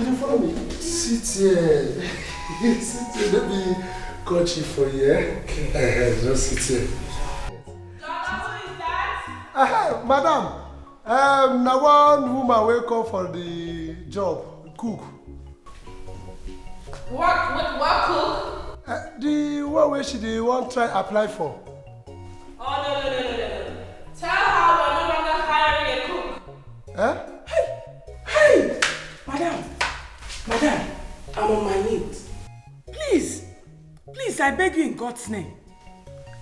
You don't follow me? Sit here. Sit here. Let me coach you for you, eh? Okay. Just sit here. Madam, now one woman will come for the job, cook. What cook? The one where she the one try apply for. Oh no. Tell her we're no longer hiring a cook. Hey! Madam, I'm on my knees. Please, I beg you in God's name.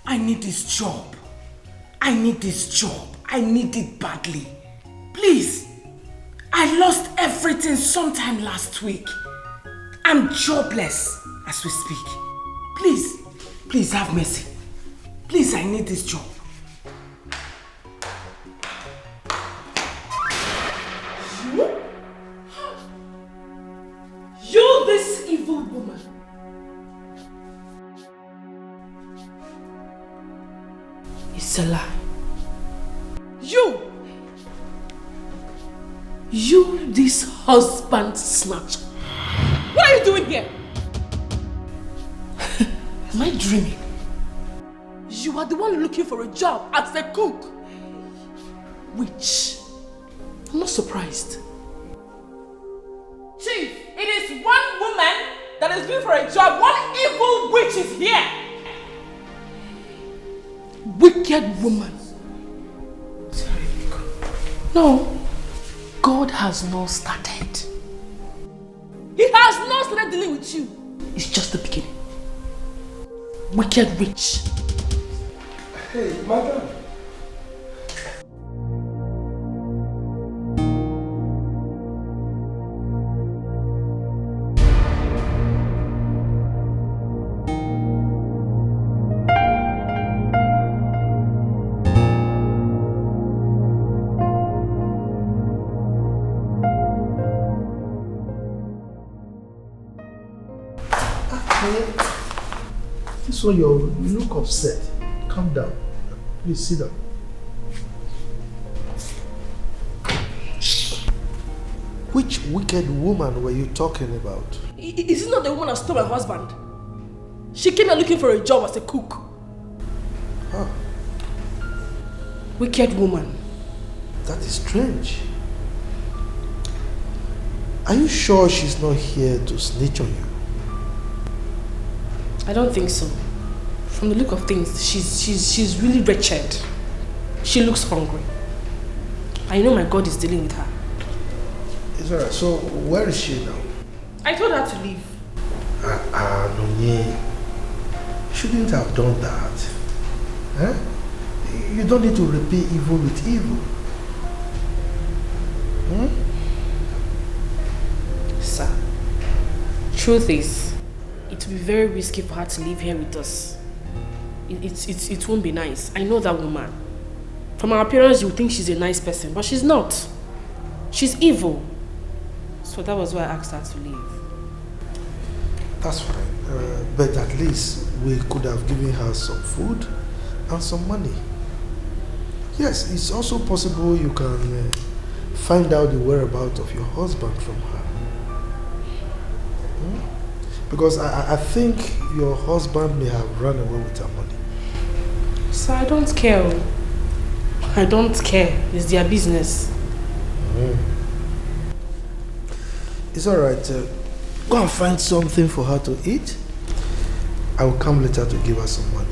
I need this job. I need it badly. Please. I lost everything sometime last week. I'm jobless as we speak. Please have mercy. Please, I need this job. You this evil woman. It's a lie. You this husband snatcher. What are you doing here? Am I dreaming? You are the one looking for a job as a cook. Witch. I'm not surprised. Chief, it is one woman that is looking for a job. One evil witch is here. Wicked woman. Sorry, no. God has not started. He has not started dealing with you. It's just the beginning. Wicked witch. Hey, madam. So you look upset. Calm down. Please sit down. Which wicked woman were you talking about? Is it not the woman that stole my husband? She came here looking for a job as a cook. Huh. Wicked woman. That is strange. Are you sure she's not here to snitch on you? I don't think so. From the look of things, she's really wretched. She looks hungry. I know my God is dealing with her. It's alright. So where is she now? I told her to leave. Nonye, you shouldn't have done that. Eh? You don't need to repay evil with evil. Sir, truth is, it will be very risky for her to live here with us. It won't be nice. I know that woman. From her appearance, you would think she's a nice person, but she's not. She's evil. So that was why I asked her to leave. That's fine. But at least we could have given her some food and some money. Yes, it's also possible you can find out the whereabouts of your husband from her. Because I think your husband may have run away with her money. So I don't care. I don't care. It's their business. It's alright. Go and find something for her to eat. I will come later to give her some money.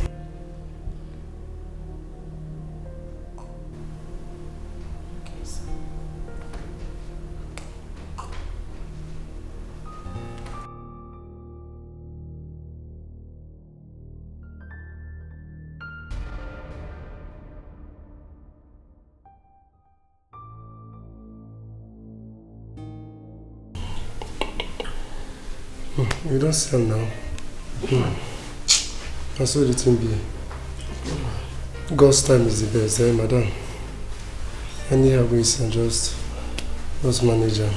You don't sell now. That's what it will be. God's time is the best, eh, madam? Anyhow, we can just manage her.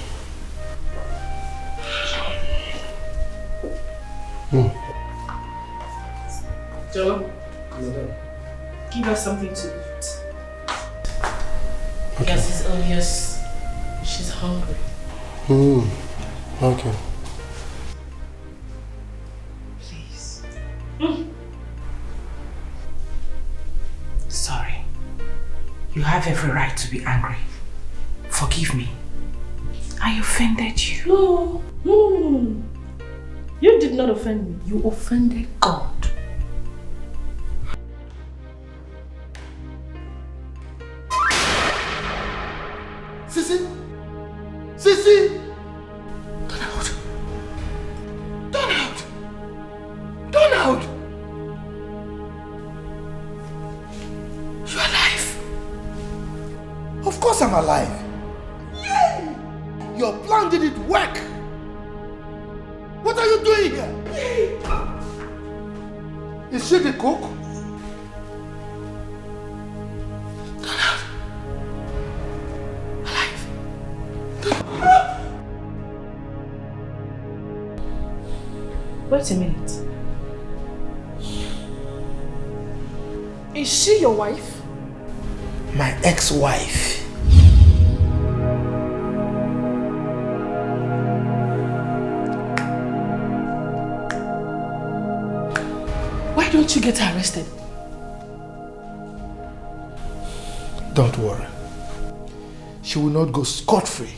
Joe, give her something to eat. Okay. Yes, it's obvious she's hungry. Okay. Please. Sorry. You have every right to be angry. Forgive me. I offended you. No. You did not offend me. You offended God. Sissy! Sissy! Donald! You're alive. Of course I'm alive. Yay! Your plan didn't work. What are you doing here? Yay! Is she the cook? Donald! Alive. Wait a minute. Is she your wife? My ex-wife. Why don't you get her arrested? Don't worry. She will not go scot-free.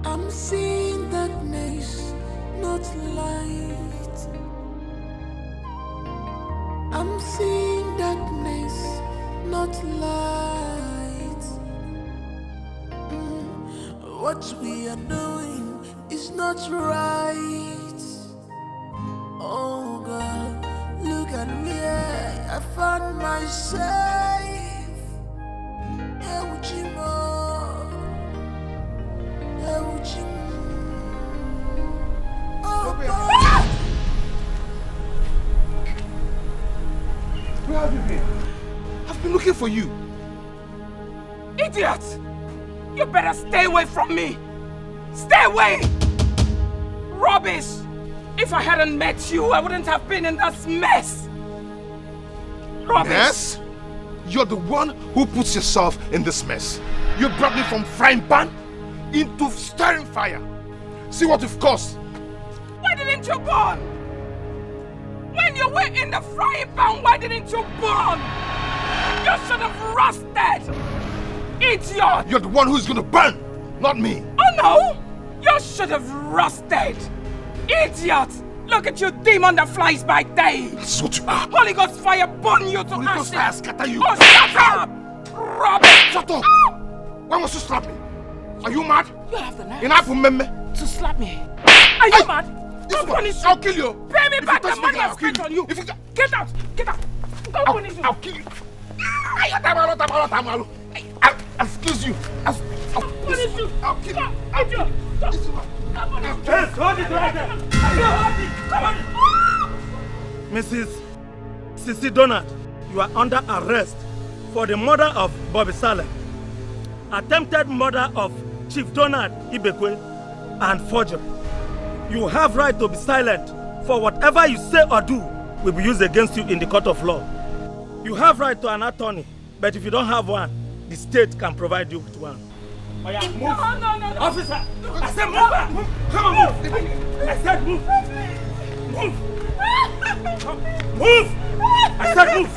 I'm seeing darkness, not light. I'm seeing darkness, not light. What we are doing is not right. Oh God, look at where I found myself. Where have you been? I've been looking for you. Idiot! You better stay away from me! Stay away! Rubbish! If I hadn't met you, I wouldn't have been in this mess! Rubbish! Mess? You're the one who puts yourself in this mess. You brought me from frying pan into stirring fire. See what you've caused. Why didn't you burn? When you were in the frying pan, why didn't you burn? You should have rusted! Idiot! You're the one who's gonna burn, not me. Oh no! You should have rusted! Idiot! Look at you, demon that flies by day! This is what you are. Holy Ghost fire burn you to Holy Ghost fire ashes! scatter you. Oh, shut up! Rubbish! Shut up! Why must you slap me? Are you mad? You have the nerve Enough of me. to slap me. Are you mad? Go punish you! I'll kill you. Pay me If back you the touch me money again, I I'll kill spent you. on you! If you Get out! Get out! Go punish you! I'll kill you. Excuse you. Punish you! I'll kill you. I'll kill you! Yes, hold it right there. Come on! Mrs. Sissy Donald, you are under arrest for the murder of Bobby Saleh, attempted murder of Chief Donald Ibekwe, and forgery. You have right to be silent, for whatever you say or do will be used against you in the court of law. You have right to an attorney, but if you don't have one, the state can provide you with one. Oh yeah, move. No. Officer, I said move back. Move. Come on, move. I said move. Move. Move. I said move.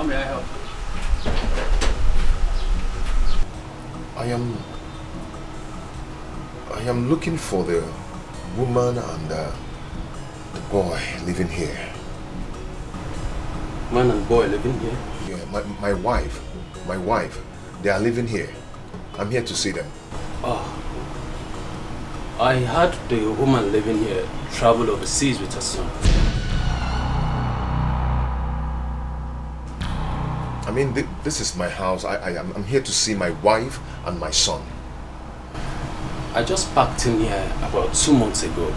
may I help? I am looking for the woman and the boy living here. Man and boy living here? Yeah, my wife. My wife. They are living here. I'm here to see them. Oh. I heard the woman living here traveled overseas with her son. I mean, this is my house. I'm here to see my wife and my son. I just packed in here about 2 months ago.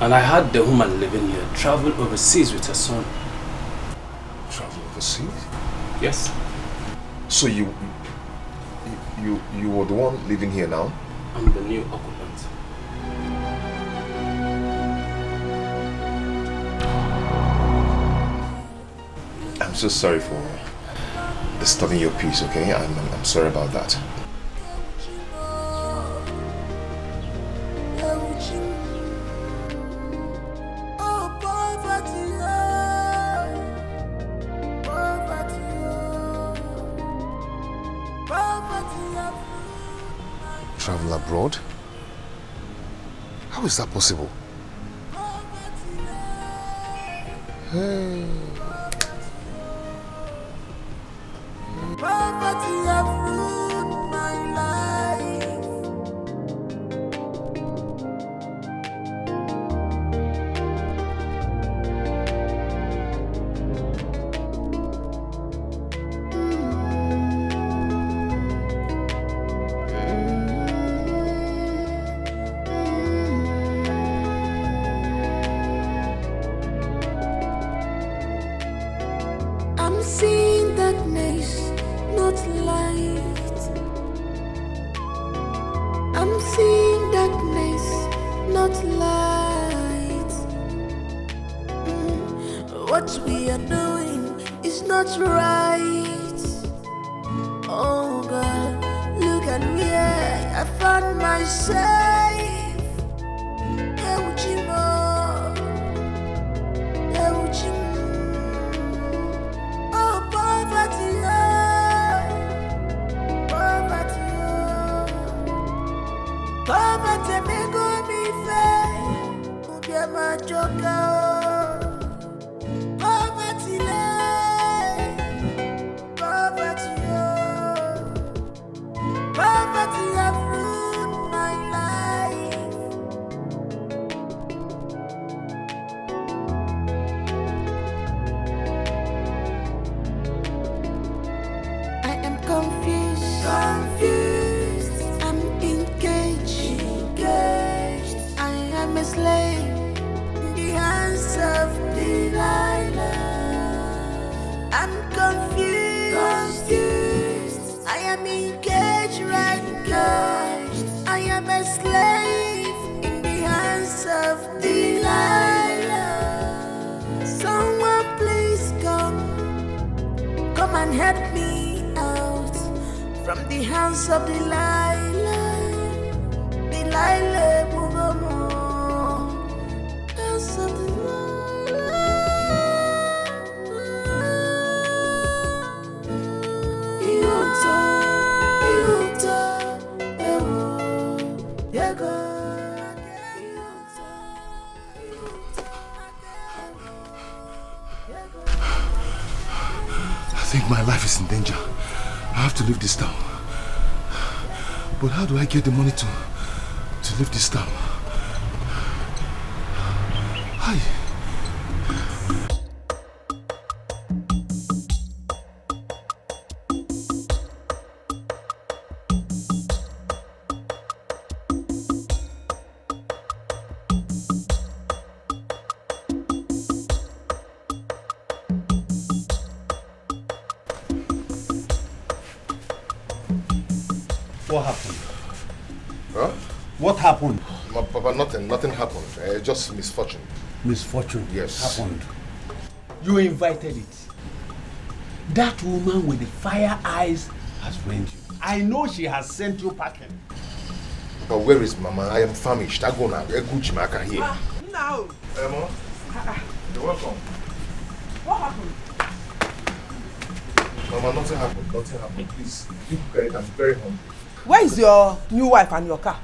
And I heard the woman living here traveled overseas with her son. Travel overseas? Yes. So you were the one living here now? I'm the new occupant. I'm so sorry for disturbing your peace, okay? I'm sorry about that. Travel abroad? How is that possible? Hey. Poverty have ruined my life. I'm seeing darkness, not light. I'm seeing darkness, not light. What we are doing is not right. Oh God, look at where I found myself. Oh, poverty, poverty make me fail. Ubia machoka. Poverty, poverty, poverty have ruined my life. I am confused. I'm engaged. I am a slave in the hands of Delilah. I'm confused. I am engaged right now. I am a slave in the hands of Delilah. Someone please come and help me out from the hands of Delilah. Delilah, Mugomo, hands of I think my life is in danger. I have to leave this town. But how do I get the money to leave this town? Hi. What happened? Huh? What happened? Papa, nothing happened. Just misfortune. Misfortune. Yes. Happened. You invited it. That woman with the fire eyes has ruined you. I know she has sent you packing. But where is Mama? I am famished. I go now. Gucci here. No. Emma, you're welcome. What happened? Mama, nothing happened. Nothing happened. Please, you cook it. I'm very hungry. Where is your new wife and your car?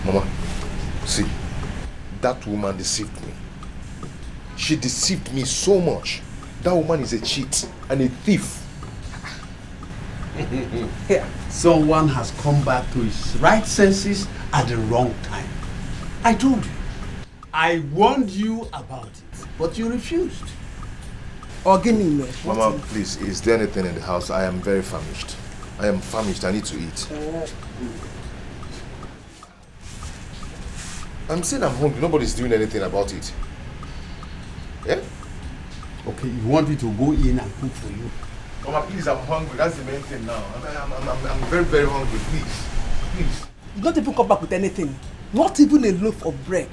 Mama, see, that woman deceived me. She deceived me so much. That woman is a cheat and a thief. Here, someone has come back to his right senses at the wrong time. I told you. I warned you about it, but you refused. Mama, please, is there anything in the house? I am very famished. I am famished. I need to eat. I'm saying I'm hungry. Nobody's doing anything about it. Yeah? Okay, you want me to go in and cook for you? Mama, please, I'm hungry. That's the main thing now. I'm very, very hungry. Please. Please. You don't even come back with anything. Not even a loaf of bread.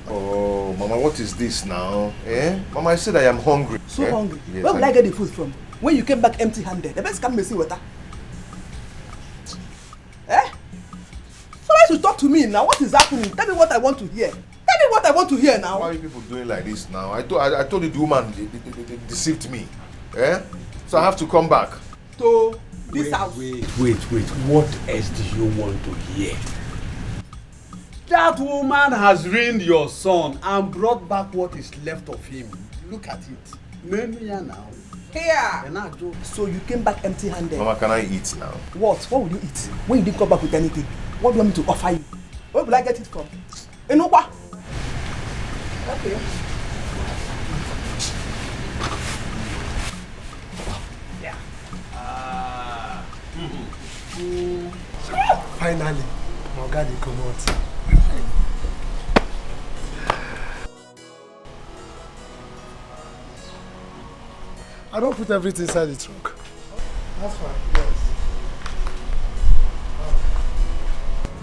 Oh, Mama, what is this now? Eh? Mama, I said I am hungry. So hungry? Yes, where will I get the food from? When you came back empty-handed, the best come messing with her. Eh? So why should talk to me now? What is happening? Tell me what I want to hear. Tell me what I want to hear now. Why are you people doing like this now? I told you the woman deceived me. Eh? So I have to come back. To this house. Wait. What else do you want to hear? That woman has ruined your son and brought back what is left of him. Look at it. Menuya now. Here. So you came back empty-handed. Mama, can I eat now? What? What will you eat? When you didn't come back with anything? What do you want me to offer you? Where will I get it from? Enopa. Okay. Yeah. Finally, my God, you come out. I don't put everything inside the trunk. That's fine, yes.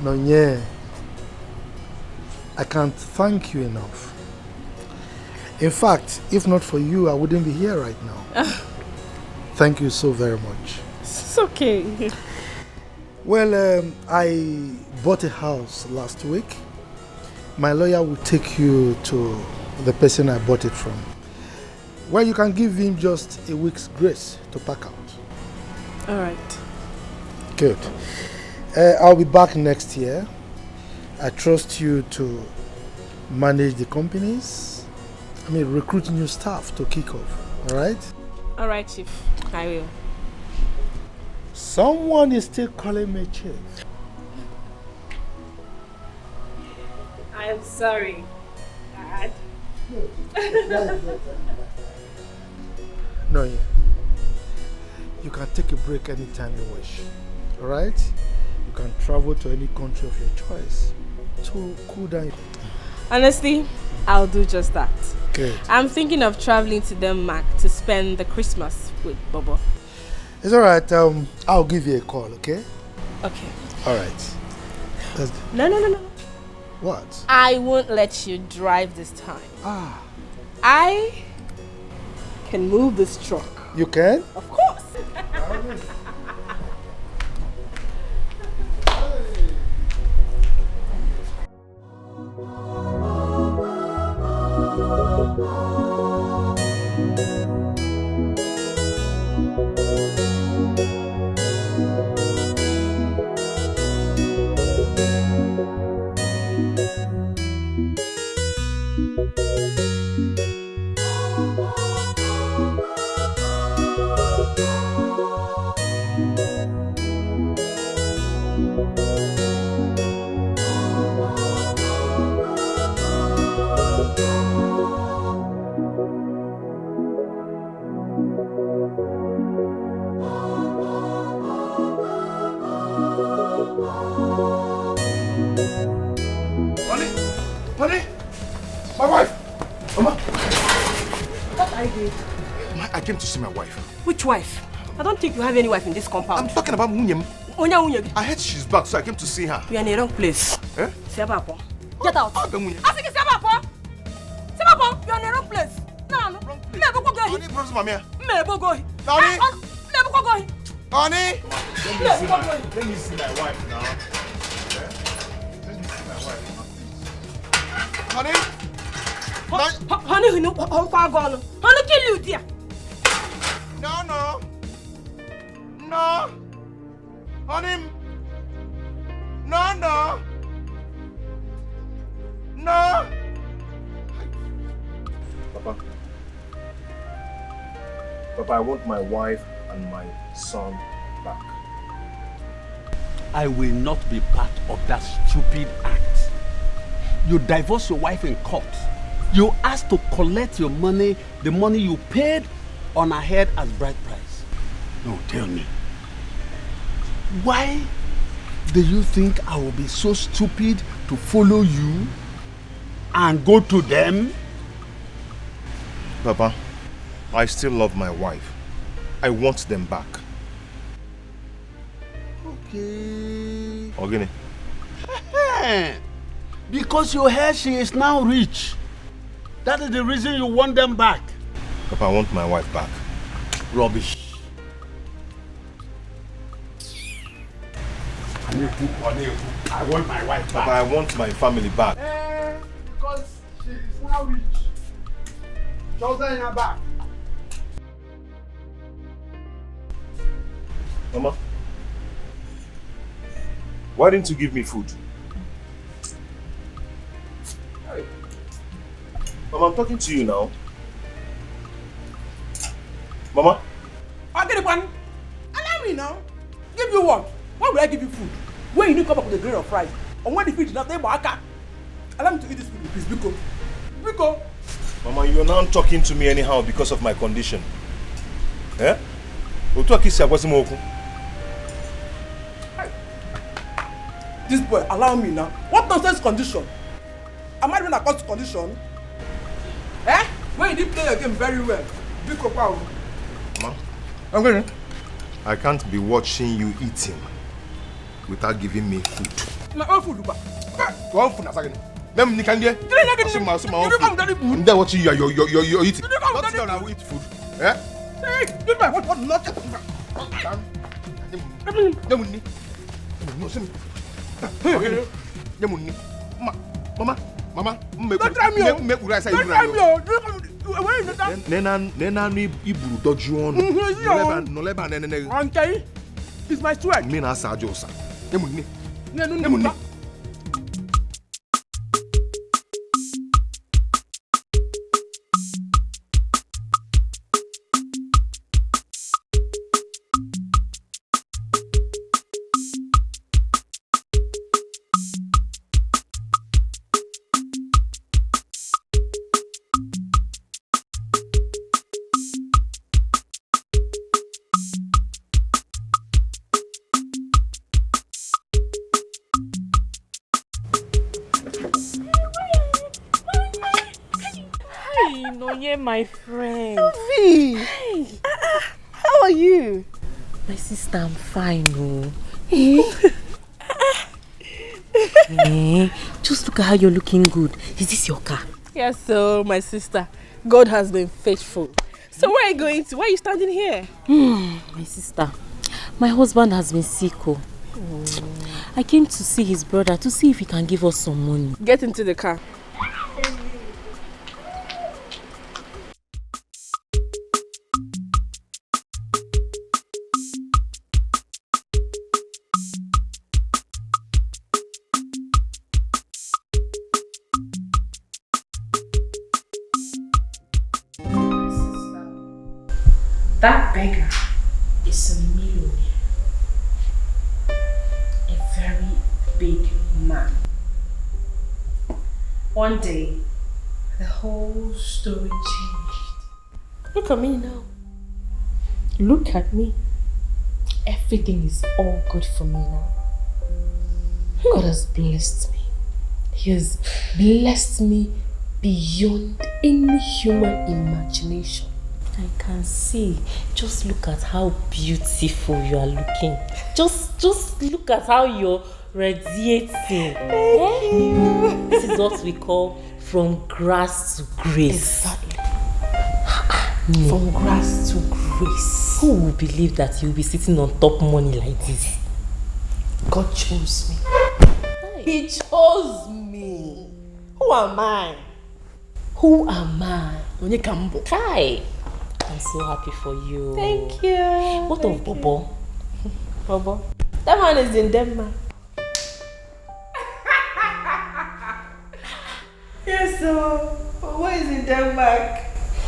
No, yeah. I can't thank you enough. In fact, if not for you, I wouldn't be here right now. Thank you so very much. It's okay. Well, I bought a house last week. My lawyer will take you to the person I bought it from. Well, you can give him just a week's grace to pack out. All right. Good. I'll be back next year. I trust you to manage the companies. Recruit new staff to kick off. All right? All right, Chief. I will. Someone is still calling me Chief. I'm sorry, Dad. No, yeah. You can take a break anytime you wish. Alright? You can travel to any country of your choice to cool down. Honestly, I'll do just that. Good. I'm thinking of traveling to Denmark to spend the Christmas with Bobo. It's alright. I'll give you a call, okay? Okay. Alright. No. What? I won't let you drive this time. Ah. I can move this truck. You can? Of course. Honey! My wife! Mama! What are you doing? I came to see my wife. Which wife? I don't think you have any wife in this compound. I'm talking about Munyem. Onya. I heard she's back, so I came to see her. You are in the wrong place. Eh? Sebapo. Get out. I think it's Sebapo. You are in the wrong place. No. Wrong place. Honey, brother, Mamia. Honey. Honey! Let me see my wife now. Honey, you know, how far gone? Honey, kill you, dear. No, no. No. Honey. No, no. No. Papa. Papa, I want my wife and my son back. I will not be part of that stupid act. You divorce your wife in court. You asked to collect your money, the money you paid on her head as bride price. No, tell me. Why do you think I will be so stupid to follow you and go to them? Papa, I still love my wife. I want them back. Okay. Ogini. Because you heard she is now rich. That is the reason you want them back. Papa, I want my wife back. Rubbish. I want my wife back. Papa, I want my family back. Because she is now rich. Chosen in her back. Mama, why didn't you give me food? Mama, I'm talking to you now. Mama? Okay, one. Allow me now. Give you what? Why would I give you food? When you need to come up with a grain of rice, or when the food is not there, allow me to eat this food, please. Biko. Mama, you're now talking to me anyhow because of my condition. Eh? This boy, allow me now. What nonsense condition? Am I even a cost condition? Eh? When you did play your game very well. Biko, wow. Mama, I'm going. I can't be watching you eating without giving me food. My own food, Lupa. One food, Nasagin. Them you can get. I'm there watching you. You're eating. Not down. I will eat food. Eh? Hey, this man, what not? Mama. Don't try me. Nena ni iburu doju on. Noleba nene. Okay. It's my sweat. Me na sajo sa. Nemunni. My friend. Sophie! Hey. How are you? My sister, I'm fine. Oh. Just look at how you're looking good. Is this your car? Yes, so my sister. God has been faithful. So where are you going to? Why are you standing here? My sister, my husband has been sick. Oh. I came to see his brother to see if he can give us some money. Get into the car. That beggar is a millionaire. A very big man. One day, the whole story changed. Look at me now. Look at me. Everything is all good for me now. God has blessed me. He has blessed me beyond any human imagination. I can see. Just look at how beautiful you are looking. Just look at how you're radiating. Thank you. This is what we call from grace to grace. Exactly. From grace to grace. Who will believe that you'll be sitting on top money like this? God chose me. He chose me. Who am I? Who am I? Onye Kambo. Kai. I'm so happy for you. Thank you. What of Bobo? Bobo? That man is in Denmark. Yes, so Bobo is in Denmark.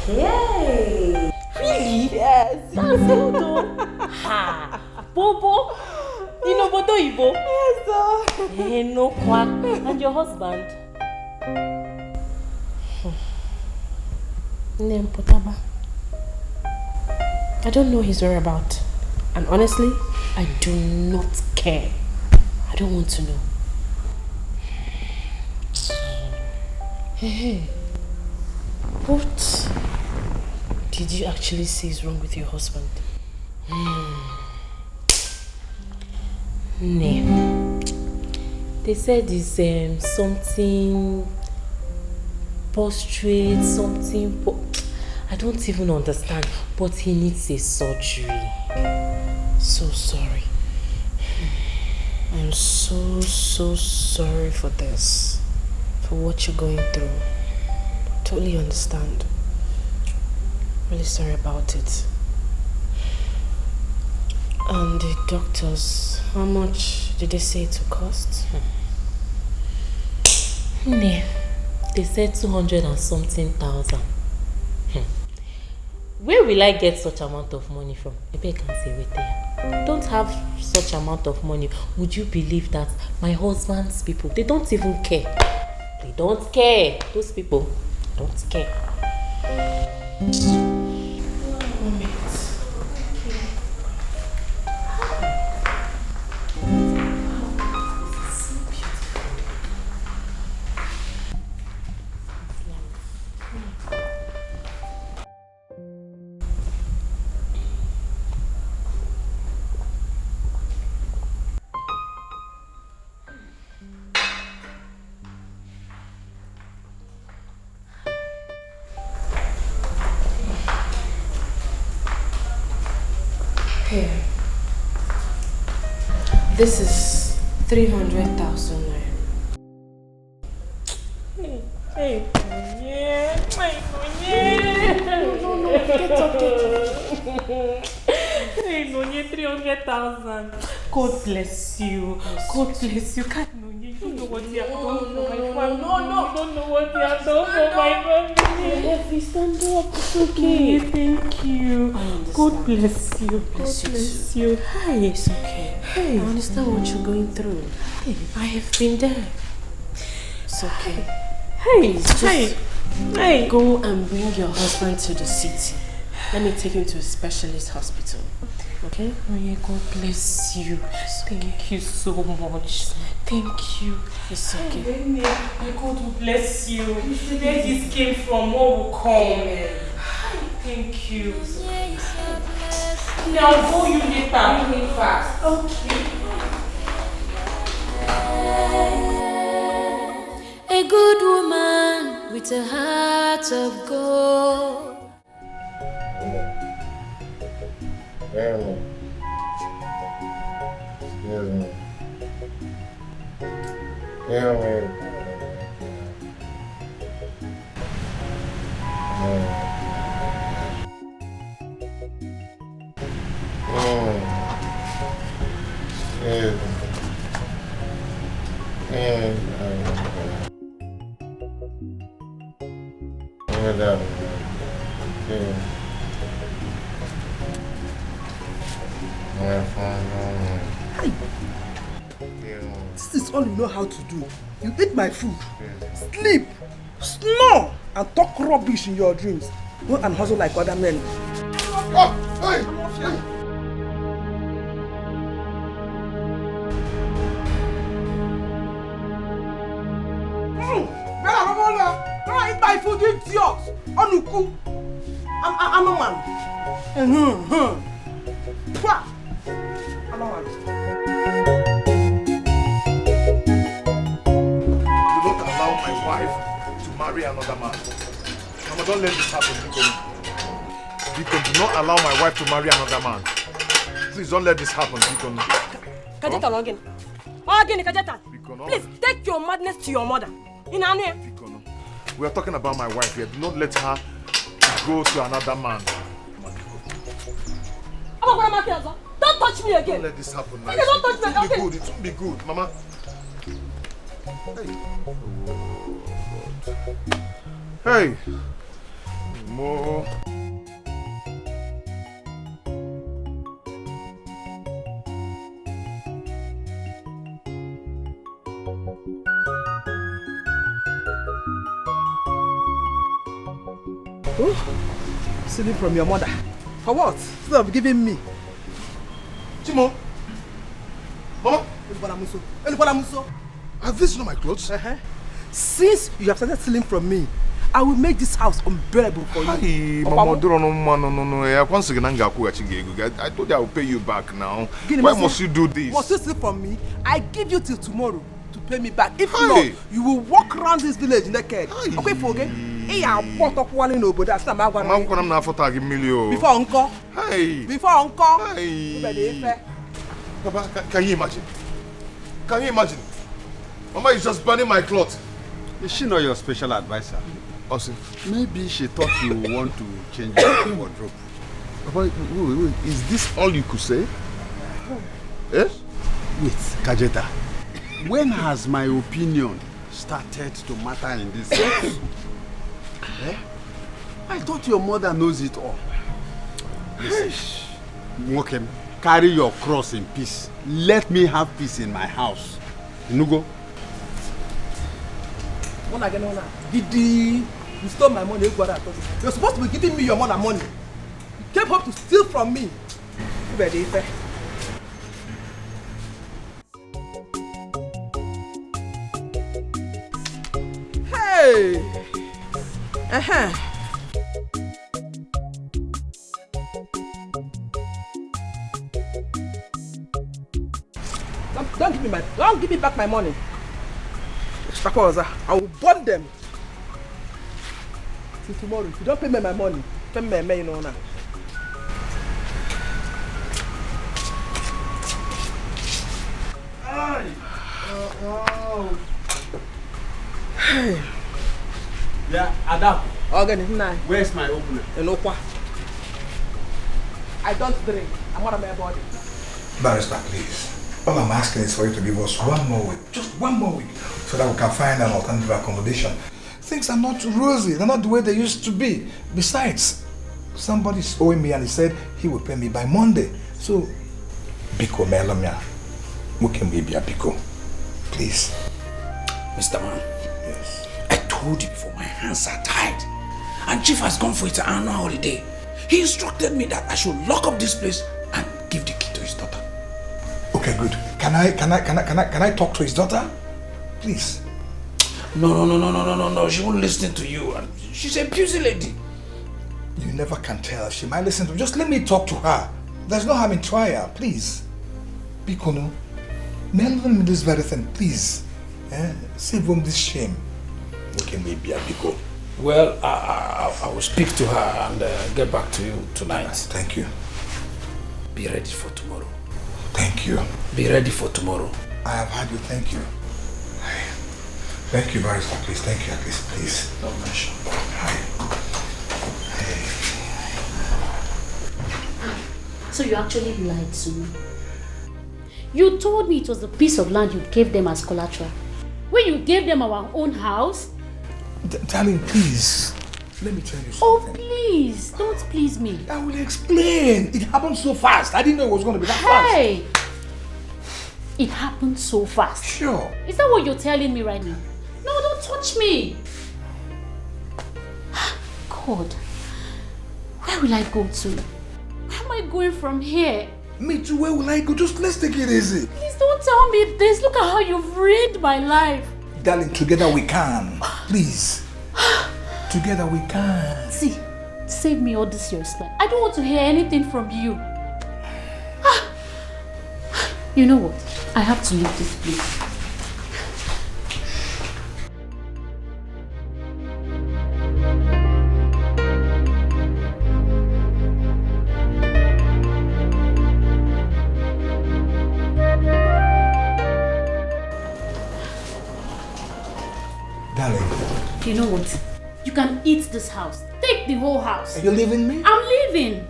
Yay! Really? Yes. That's good though. Ha! Bobo? You know Bodo Ibo? Yes, sir. Hey, no kwa. And your husband? Name Potaba. I don't know his whereabouts. And honestly, I do not care. I don't want to know. Hey, what did you actually say is wrong with your husband? Name. They said it's something prostrate, something. I don't even understand. But he needs a surgery. So sorry. I'm so sorry for this. For what you're going through. Totally understand. Really sorry about it. And the doctors, how much did they say it would cost? They said 200 and something thousand. Where will I get such amount of money from? Maybe I can say wait there. Don't have such amount of money. Would you believe that my husband's people, they don't even care. They don't care. Those people don't care. Here. This is 300,000 naira. Hey, no, get up. Hey, Nonye, 300,000. God bless you. God bless you. Can't Nonye, you don't know what you have done for my family. No, you don't know what you have done for my family. Heavy, stand up. It's okay. Thank you. God bless you. God bless you. Hi. It's okay. Hey, I understand what you're going through. Hey, I have been there. It's okay. Hey, just go and bring your husband to the city. Let me take him to a specialist hospital. Okay? Oh yeah, God bless you. Thank you so much. Thank you. It's okay. My God will bless you. Where this came from, what will come? Thank you. Now I'll call you later. Moving fast. Okay. A good woman with a heart of gold. Excuse me. Kill me. This is all you know how to do. You eat my food, sleep, snore, and talk rubbish in your dreams. Go and hustle like other men. Oh, hey! Come on, eat my food, eat yours. Onuku. I'm a man. I'm a man. My wife to marry another man. Mama, don't let this happen, Dikeh. Dikeh, do not allow my wife to marry another man. Please don't let this happen, Dikeh. Kajeta again. Again, Kajeta. Please take your madness to your mother. In Anu. We are talking about my wife here. Do not let her go to another man. Don't touch me again. Don't let this happen now. Don't touch me again. It won't be good, Mama. Hey. More. Stealing from your mother. For what? Instead of giving me. Chimo. Mama. Are these not my clothes? Since you have started stealing from me, I will make this house unbearable for you. Hey, Mama, no. I told you I will pay you back now. Why must you do this? Must you steal from me? I give you till tomorrow to pay me back. If not, you will walk around this village naked. Okay, forget. Hey, I'll put up one in over that time. I'm not for tagging million. Before uncle. Hey. Before uncle. Hey. Papa, can you imagine? Can you imagine? Mama is just burning my clothes. Is she not your special advisor? Also, maybe she thought you want to change your wardrobe. Papa, wait, is this all you could say? Eh? Wait, Kajeta. When has my opinion started to matter in this house? Eh? I thought your mother knows it all. Listen, Mokem, carry your cross in peace. Let me have peace in my house. Nugo. Didi, you stole my money. You're supposed to be giving me your mother money. You came home to steal from me. Hey! Don't give me back my money. I will burn them. Till tomorrow. If you don't pay me my money, pay me my money now. Hey. Yeah, Adam. Okay, where's my opener? I don't drink. I'm out of my body. Barrister, please. All I'm asking is for you to give us 1 more week. Just 1 more week. So that we can find an alternative accommodation. Things are not rosy. They're not the way they used to be. Besides, somebody's owing me and he said he will pay me by Monday. So, Biko Melomia, Mukembibia Biko. Please. Mr. Man. Yes. I told you before, my hands are tied. And Chief has gone for his annual holiday. He instructed me that I should lock up this place and give the key to his daughter. Okay, good. Can I talk to his daughter? Please. No. She won't listen to you. She's a busy lady. You never can tell. She might listen to me. Just let me talk to her. There's no harm in trying, please. Bikono, Melvin me this very thing, please. Save him this shame. Okay, maybe Biko. Well, I will speak to her and get back to you tonight. Thank you. Be ready for tomorrow. Thank you. Be ready for tomorrow. I have had you. Thank you. Thank you, Barrister. Please, thank you at least, please. Don't mention. So you actually lied to me. You told me it was the piece of land you gave them as collateral. When you gave them our own house. Darling, please. Let me tell you something. Oh, please. Don't please me. I will explain. It happened so fast. I didn't know it was going to be that fast. Hey! It happened so fast. Sure. Is that what you're telling me right now? No, don't touch me. God. Where will I go to? Where am I going from here? Me too. Where will I go? Just let's take it easy. Please don't tell me this. Look at how you've ruined my life. Darling, together we can. Please. Together we can. See, save me all this your explain. I don't want to hear anything from you. You know what? I have to leave this place. Darling. You know what? You can eat this house. Take the whole house. Are you leaving me? I'm leaving.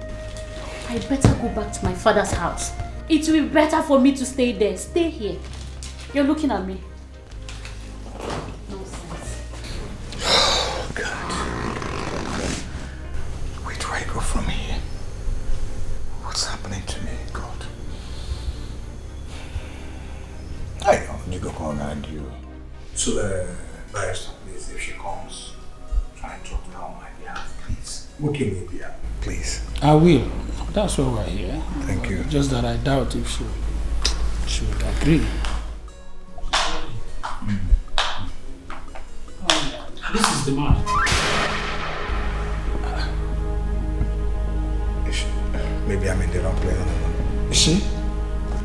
I better go back to my father's house. It will be better for me to stay there. Stay here. You're looking at me. Nonsense. Oh, God. Where do I go from here? What's happening to me, God? I don't need to call around you. So, Barrister, please, if she comes, try and talk to her on my behalf, please. What can we be? Please. I will. That's why we're here. Thank you. Just that I doubt if she would agree. This is the man. Maybe I'm in the wrong place. Is she?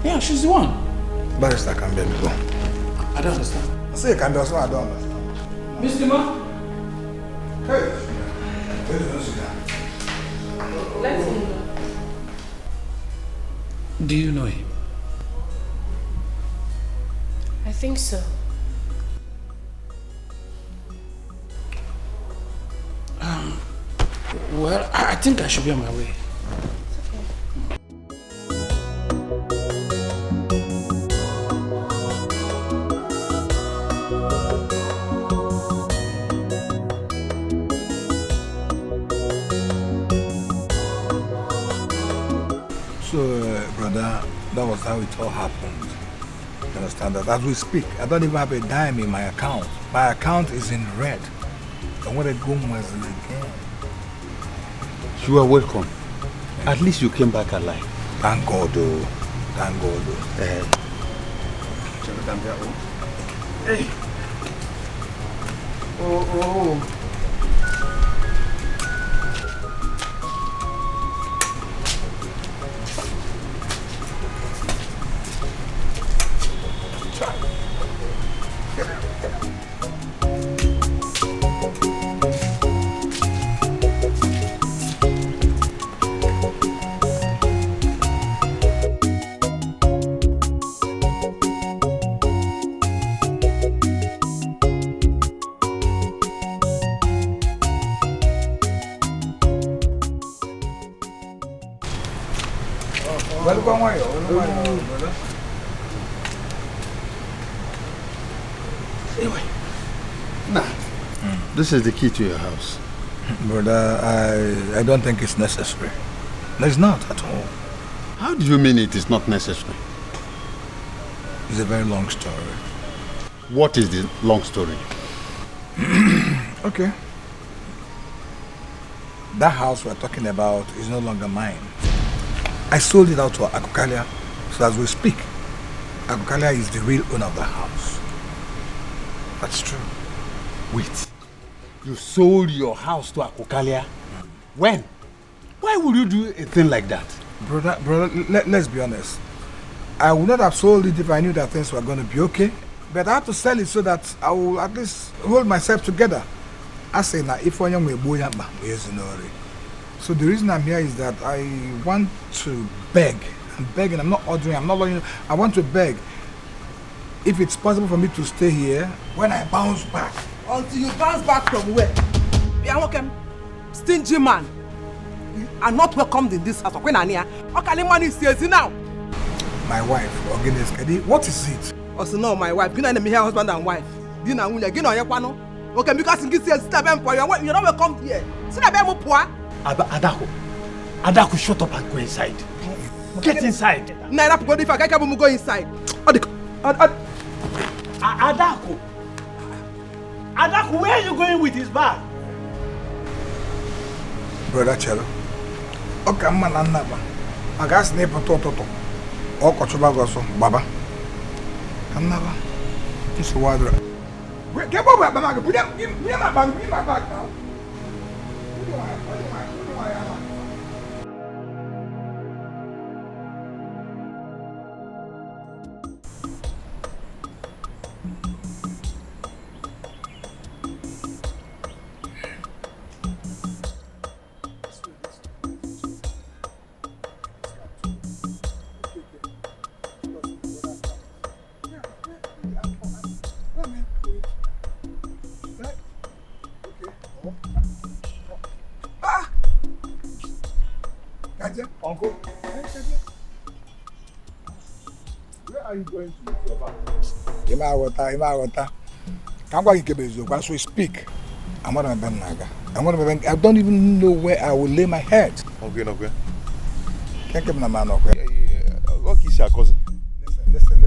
Yeah, she's the one. Barrister can be able. I don't understand. I say you can be also, I don't understand. Mr. Man? Hey! Where do you sit down? Let him know. Do you know him? I think so. Well, I think I should be on my way. So, brother, that was how it all happened. You understand that? As we speak, I don't even have a dime in my account. My account is in red. And what a goon was again. You are welcome. At least you came back alive. Thank God, though. Thank God, though. Hey. Oh. Welcome, brother. Anyway, now, this is the key to your house. Brother, I don't think it's necessary. No, it's not at all. How do you mean it is not necessary? It's a very long story. What is the long story? Okay. That house we're talking about is no longer mine. I sold it out to Akukalia, so as we speak, Akukalia is the real owner of the house. That's true. Wait, you sold your house to Akukalia? When? Why would you do a thing like that? Brother, let's be honest. I would not have sold it if I knew that things were going to be okay. But I had to sell it so that I will at least hold myself together. I say now, if I am so the reason I'm here is that I want to beg. I'm begging, I'm not ordering, I'm not longing. I want to beg. If it's possible for me to stay here, when I bounce back. Until you bounce back from where? You are welcome. Stingy man. You are not welcomed in this house. When Ania, okay, money says now. My wife, what is it? Also, no, my wife. You know, me husband and wife. You know, you know, okay, because in this year, you're not welcome here. Adaku, shut up and go inside. Get inside. Naira, if I can't go inside. Adaku, where are you going with his bag? Brother Chelo. Okay, man, Naba. I got snap toto. Oh, Kochubagoso, Baba. Naba. It's a water. Get over, Baba. Give me my bag. Give me my bag now. are you going to your back? Imawata. As we speak, I don't even know where I will lay my head. Okay. Can't give me a man. What is your cousin? Listen,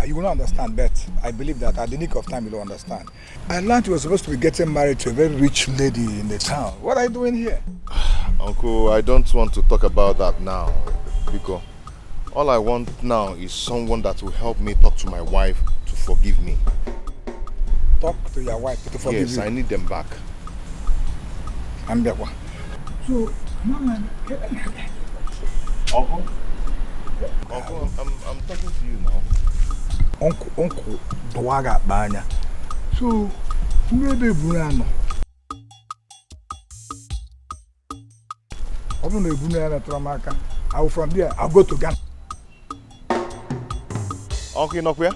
you will not understand, but I believe that at the nick of time you will understand. I learned you were supposed to be getting married to a very rich lady in the town. What are you doing here? Uncle, I don't want to talk about that now, because all I want now is someone that will help me talk to my wife to forgive me. Talk to your wife to forgive you? Yes, I need them back. And that one. So, Uncle, I'm talking to you now. Uncle, Dwaga Banya. So, maybe Bunano. I don't know Bunana Tramaka. I'll from there, I'll go to Ghana. Uncle, not where?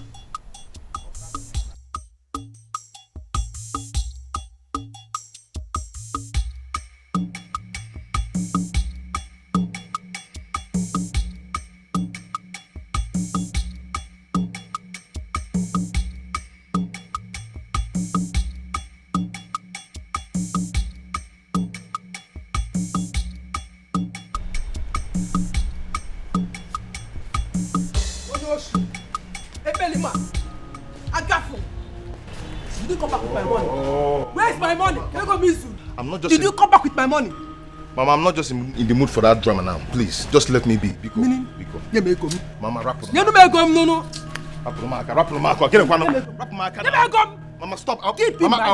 Did you come back with my money? Mama, I'm not just in the mood for that drama now. Please, just let me be. Meaning? Mama, rap. No. Mama, stop. I'll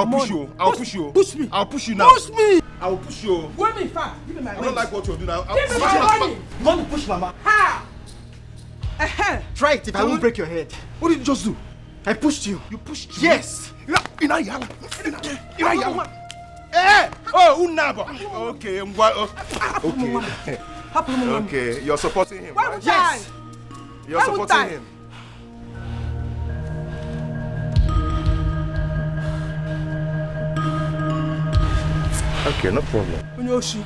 push you. Push me. I'll push you now. Push me. I'll push you. Wait me fast. Give me my money. I don't like what you're doing now. Give me my money. You want to push Mama? Ha! Try it if I won't break your head. What did you just do? I pushed you. You pushed me? Yes. Ini Edo. Eh! Oh, Unaba. Okay, okay, you're supporting him. Right? Yes. You're supporting him. Okay, no problem. Unyoshi.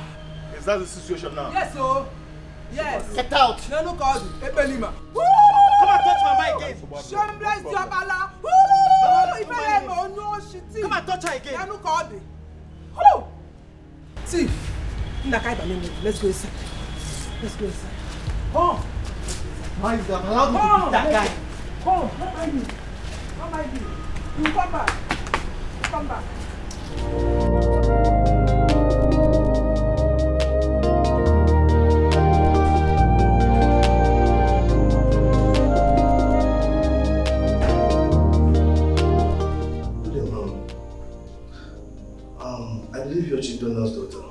Is that the situation now? Yes, oh. Yes. Get out. No, cause Ebelima. Come and touch Mama again. Shameless Diabala. Come and touch her again. No, cause Thief. Let's go inside. Come. Why is that? Allow me to beat that guy. Come. What am I doing? You come back. Come back. I believe you're Chief Donald's daughter.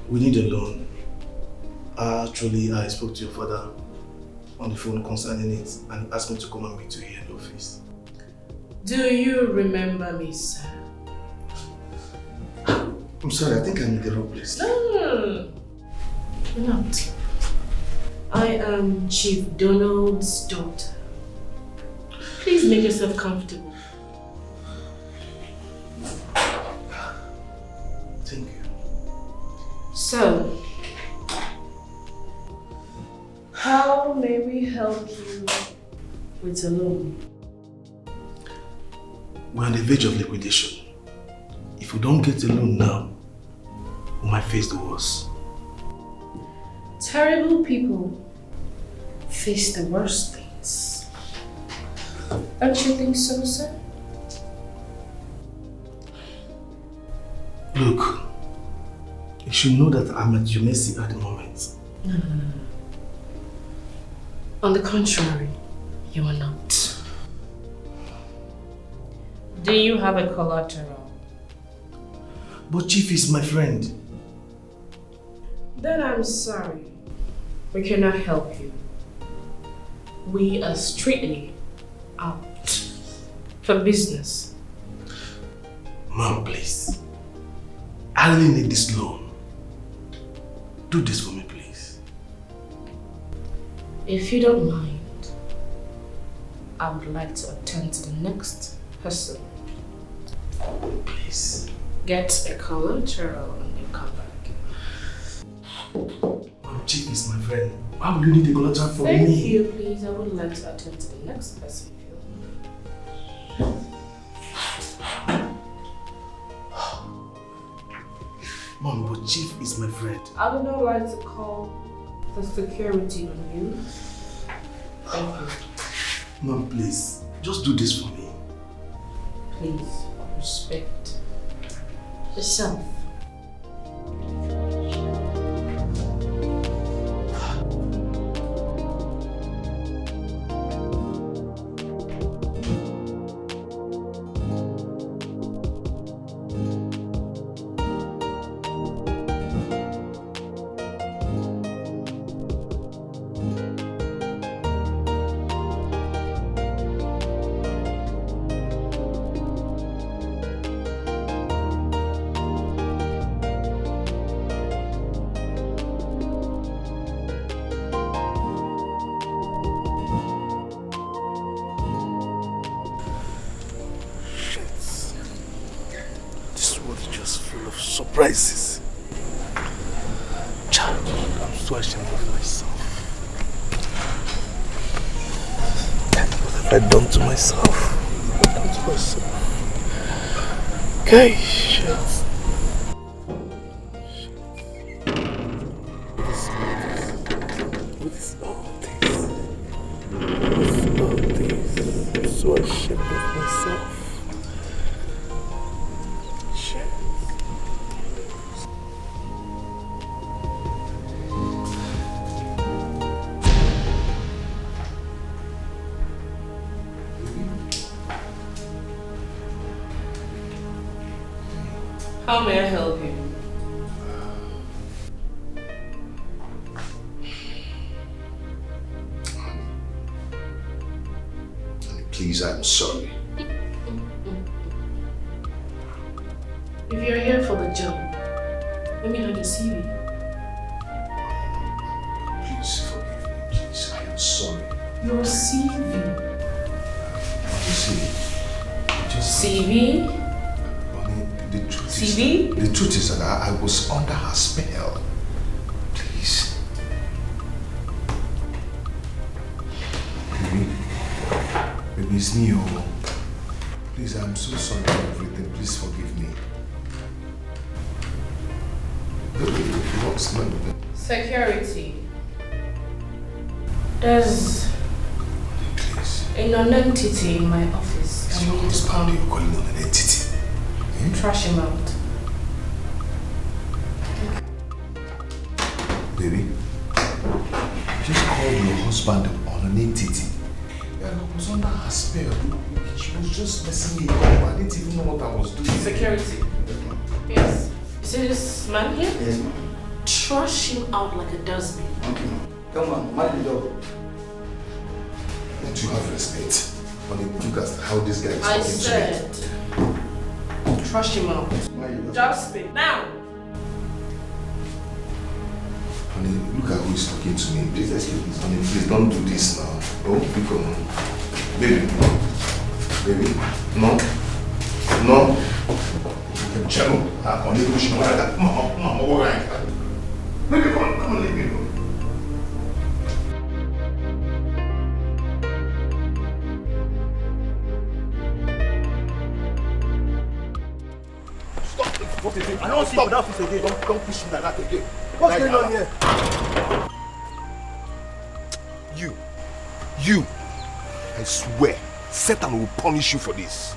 We need a loan. Actually, I spoke to your father on the phone concerning it and he asked me to come and meet you here in the office. Do you remember me, sir? I'm sorry, I think I'm in the wrong place. No. You're not. I am Chief Donald's daughter. Please make yourself comfortable. Thank you. So, how may we help you with a loan? We're on the verge of liquidation. If we don't get a loan now, we might face the worst. Terrible people face the worst things. Don't you think so, sir? Look, you should know that I'm at your mercy at the moment. No. On the contrary, you are not. Do you have a collateral? But Chief is my friend. Then I'm sorry. We cannot help you. We are strictly out for business. Mom, please. I really need this loan. Do this for me, please. If you don't mind, I would like to attend to the next person. Please. Get a collateral and you come back. Mom, Chief is my friend. Why would you need a collateral for me? Thank you, please. I would like to attend to the next person. Mom, but Chief is my friend. I would not like to call the security on you. Thank you. Mom, please, just do this for me. Please, respect yourself. Surprises. Child, I'm so ashamed of myself. What have I done to myself? What have I done to myself? Okay, shit. What is all this? I'm so ashamed of myself. How may I help you? Please, I'm sorry. If you're here for the job, let me know your CV. Please forgive me, please. I am sorry. Your CV? CV? CV? The truth is that I was under her spell. Please. Baby, it's me. Oh. Please, I'm so sorry for everything. Please forgive me. What's my name? Security. There's a non-entity in my office. It's your husband you're calling non-entity. Trash him out. Baby, you just called your husband on an entity. Yeah, I was under her spell. She was just messing me up. I didn't even know what I was doing. Security. Yes. You see this man here? Yes, ma'am. Trash him out like a dustbin. Okay, ma'am. Come on, mind the door. Don't you have respect? Honey, look at how this guy is talking to me. Trash him out. Dustbin. Now! Honey, look at who is talking to me. Please, excuse me. Honey, please don't do this now. Oh, become. Baby. Baby. No. No. Channel. Honey, push me like that. Mama, all right. Baby, come on, leave me alone. What is it? I don't see that face again. Don't push me like that again. What's going on here? You. I swear, Satan will punish you for this.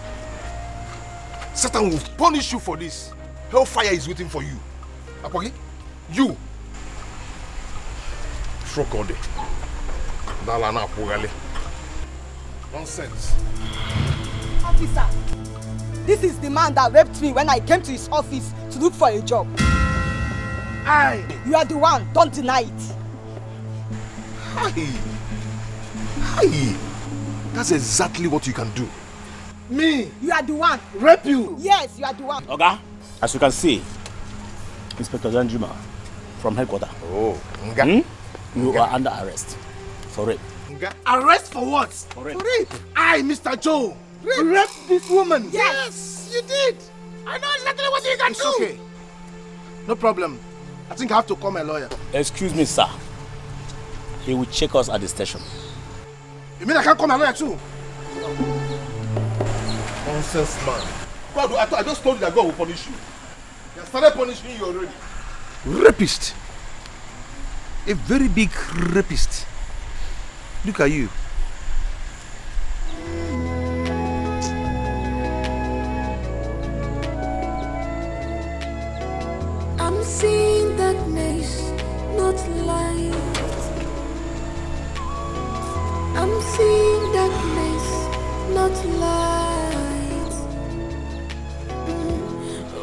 Satan will punish you for this. Hellfire is waiting for you. Apogi, you. Frokode. Nalana Apogale. Nonsense. Officer, this is the man that raped me when I came to his office to look for a job. You are the one, don't deny it. Hi. That's exactly what you can do. Me? You are the one. Rape you? Yes, you are the one. Oga, as you can see, Inspector Danjuma from headquarters. Oh, you are under arrest for rape. Arrest for what? For rape. I, Mr. Joe, raped this woman. Yes, you did. I know exactly what you can do. It's okay. No problem. I think I have to call my lawyer. Excuse me, sir. He will check us at the station. You mean I can't call my lawyer too? Nonsense, man. God, I just told you that God will punish you. He has started punishing you already. Rapist. A very big rapist. Look at you. I'm seeing darkness, not light. I'm seeing darkness, not light.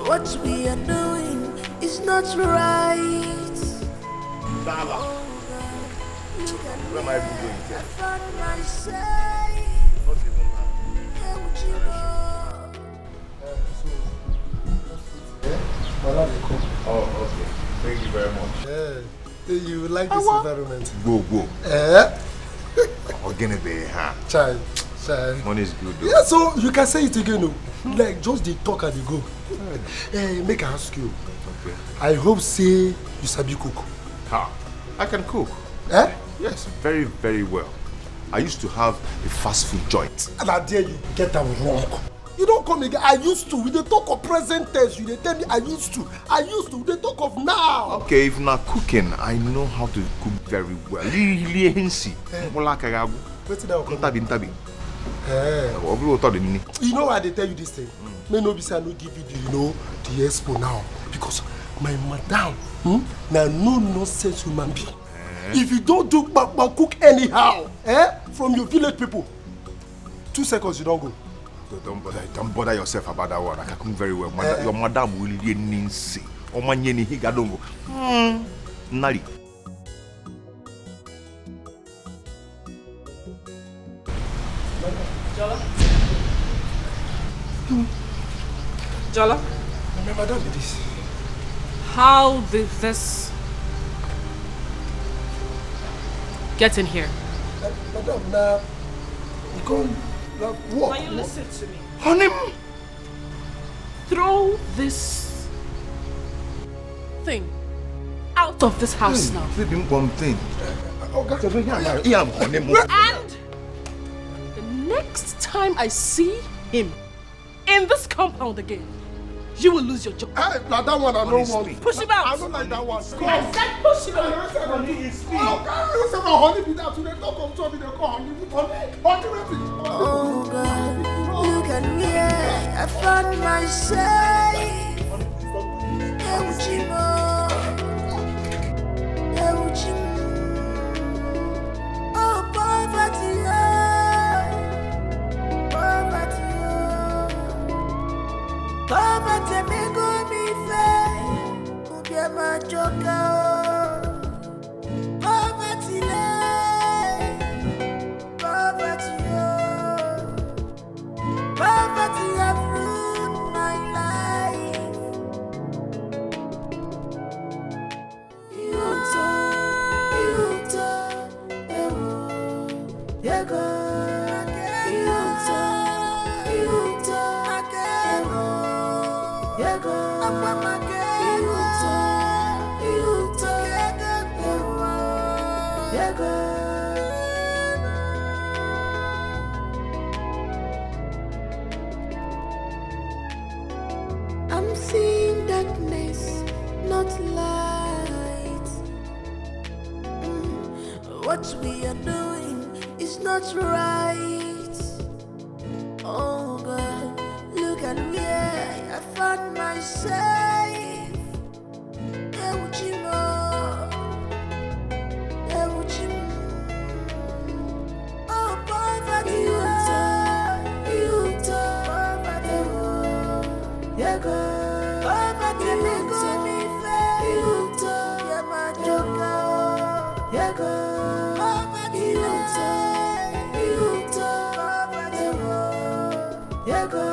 What we are doing is not right. Dala. Where am I even going to? I found myself. Not even Oh, okay. Thank you very much. Yeah. You like this environment? Go. Eh? Organic there, huh? Child. Money is good though. Yeah, so you can say it again. No? Like just the talk and the go. Hey, make I ask you. Okay. I hope say you sabi cook. Ha. I can cook. Eh? Yes, very, very well. I used to have a fast food joint. And I dare you get that wrong. You don't come again. I used to. We dey talk of present tense. You dey tell me I used to. We dey talk of now. Okay, if not cooking, I know how to cook very well. Really hensi. Wetin that come? Ntabi. You know why they tell you this thing? May no be say I no give you the expo now because my madam na no nonsense human being. If you don't do cook anyhow, from your village people, 2 seconds you don't go. Don't bother yourself about that one. I can cook very well. Your madam will be ninsi. Omanyeni higadongo. Nari. Jola? My madam did this. How did this get in here? Madam, now you can't walk. Now you listen to me. Honey, throw this thing out of this house now. Baby, one thing. And the next time I see him in this compound again, you will lose your job. Hey, now that one I don't want. Push him out. I don't like that one. I said push him out. Honey is free. Oh, God, honey be that today. Don't come to me. They call honey. Oh God, look at me. I found myself. Oh, poverty. Poverty may go me fair. Who get my joker? Poverty, poverty, poverty have ruined my life. I'm seeing darkness, not light. What we are doing is not right. Oh God, look at where I found myself. Oh, poverty, poverty may go me fair. Yeah, my joker. Yeah, go. Poverty, yeah, go.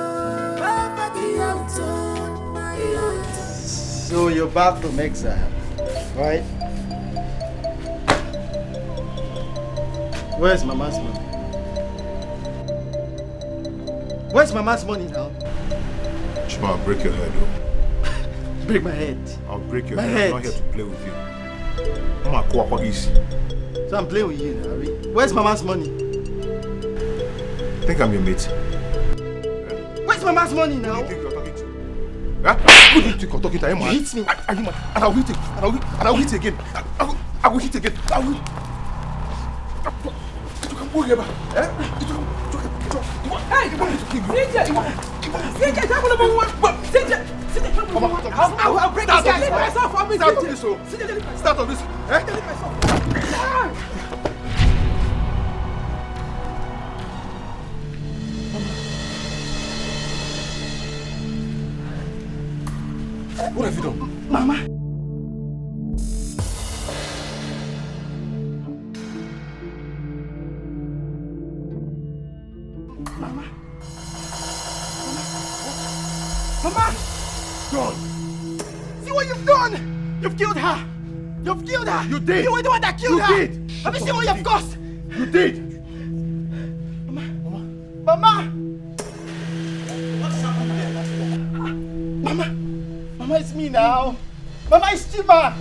Poverty, So you're back from exile, right? Where's Mama's money? Where's Mama's money now? Chima, I'll break your head, though. Break my head. I'll break your My head. head. I'm not here to play with you. I'm a Kwakwagisi. So I'm playing with you now, Abi. Where's Mama's money? I think I'm your mate. Where's Mama's money now? Who do you think you're talking to? Huh? Who do you think you're talking to? You hit me. Are you mad? And I'll hit you. And I'll hit you again. I will hit again. I will. I'll break this guy. Leave myself for me. Start on this. Start on this. What have you done? Mama. Mama! Done. See what you've done! You've killed her! You've killed her! You did! You were the one that killed her! You did! Have you seen what you've caused? You did! Mama! What's happening here? Mama! Mama, it's me now! Mama, it's Chima!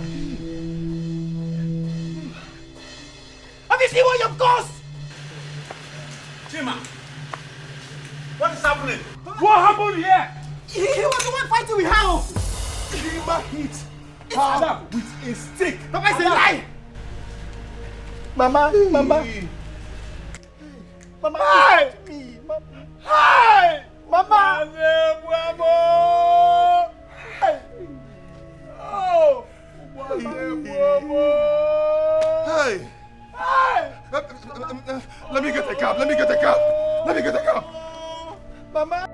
Have you seen what you've caused? Chima! What is happening? What happened here? He was the one fighting with her! Chima hit her with a stick! Mama, it's a lie! Mama! Mama! Hi! Me! Hi! Mama! Oh! Hey! Let me get a cab! Mama!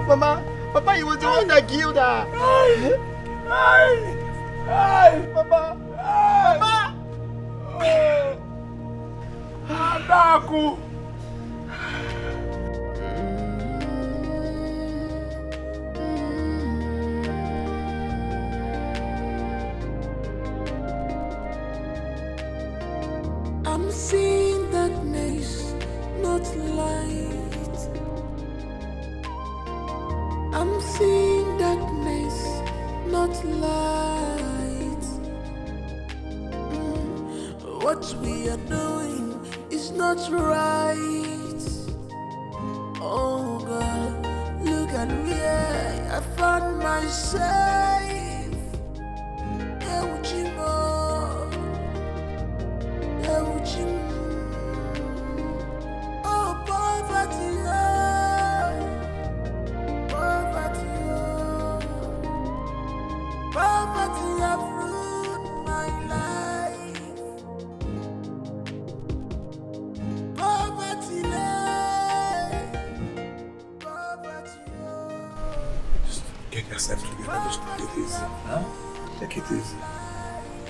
Mama! Papa, you were the one that killed her! Hey! Mama! Mama! Adaku! I'm seeing darkness, not light. I'm seeing darkness, not light. What we are doing is not right. Oh God, look at where I found myself. Oh, poverty, poverty have ruined my life. Poverty, Just get yourself together. Just take it easy. Huh? Take it easy.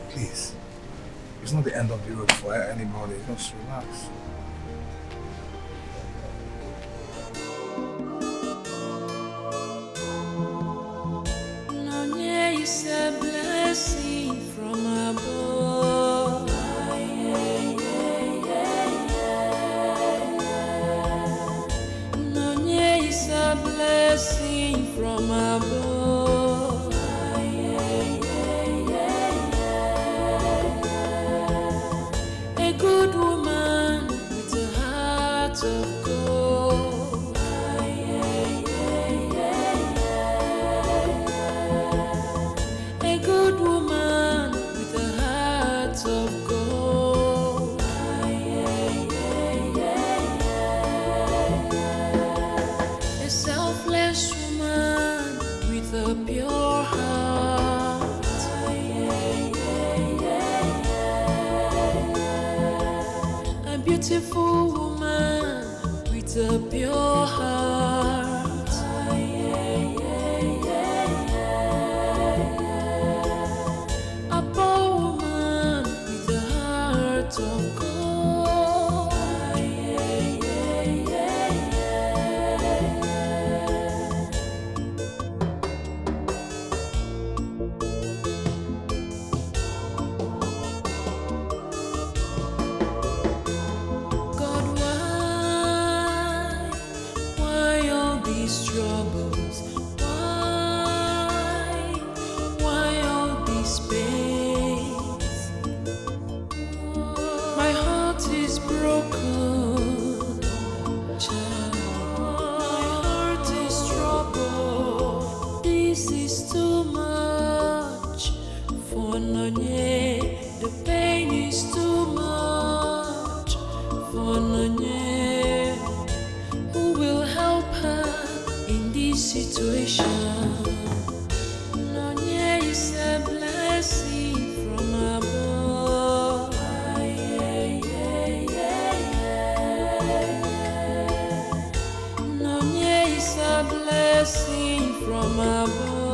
Please. It's not the end of the road for anybody. Just relax. It's a blessing from above. It's a blessing from above. A good woman with a heart of gold. A good woman with a heart of gold. A selfless woman with a pure heart. A beautiful woman with a pure heart. A poor woman with a heart of gold. for Nonye, who will help her in this situation. Nonye is a blessing from above. Nonye is a blessing from above.